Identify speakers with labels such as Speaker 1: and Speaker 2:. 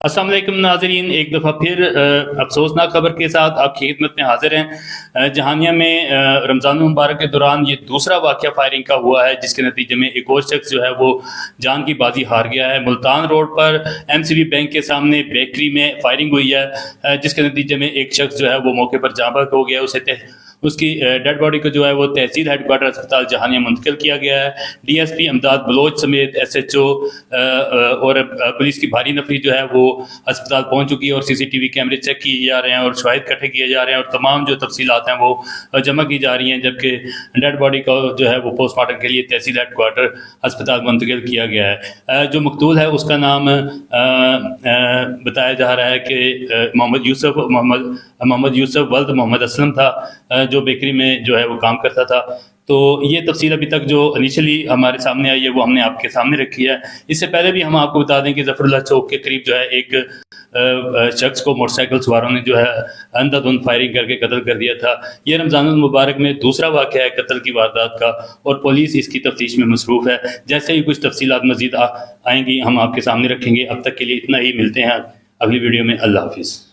Speaker 1: अस्सलाम वालेकुम नाज़रीन, एक दफ़ा फिर अफसोसनाक खबर के साथ आपकी खिदमत में हाजिर हैं। जहानिया में रमज़ान मुबारक के दौरान ये दूसरा वाक़या फायरिंग का हुआ है, जिसके नतीजे में एक और शख्स जो है वो जान की बाजी हार गया है। मुल्तान रोड पर MCB बैंक के सामने बेकरी में फायरिंग हुई है, जिसके नतीजे में एक शख्स जो है वो मौके पर जाँ बहक हो गया। उसकी डेड बॉडी को जो है वो तहसील हेडक्वार्टर अस्पताल जहानिया मुंतकिल किया गया है। DSP अमदाद बलोच समेत SHO और पुलिस की भारी नफरी जो है वो अस्पताल पहुंच चुकी है और CCTV कैमरे चेक किए जा रहे हैं और शवाहिद इकट्ठे किए जा रहे हैं और तमाम जो तफसीलात हैं वो जमा की जा रही हैं, जबकि डेड बॉडी को जो है वो पोस्टमार्टम के लिए तहसील हेडक्वार्टर अस्पताल मुंतकिल किया गया है। जो मकतूल है उसका नाम बताया जा रहा है कि मोहम्मद यूसुफ वल्द मोहम्मद असलम था, जो बेकरी में जो है वो काम करता था। तो ये तफसील अभी तक जो इनिशियली हमारे सामने आई है वो हमने आपके सामने रखी है। इससे पहले भी हम आपको बता दें कि ज़फ़रुल्लाह चौक के करीब जो है एक शख्स को मोटरसाइकिल सवारों ने जो है अंधाधुंध फायरिंग करके कत्ल कर दिया था। ये रमज़ान मुबारक में दूसरा वाक़या है कत्ल की वारदात का और पुलिस इसकी तफ्तीश में मसरूफ़ है। जैसे ही कुछ तफसीलात मज़ीद आएंगी हम आपके सामने रखेंगे। अब तक के लिए इतना ही, मिलते हैं अगली वीडियो में। अल्लाह हाफ़िज़।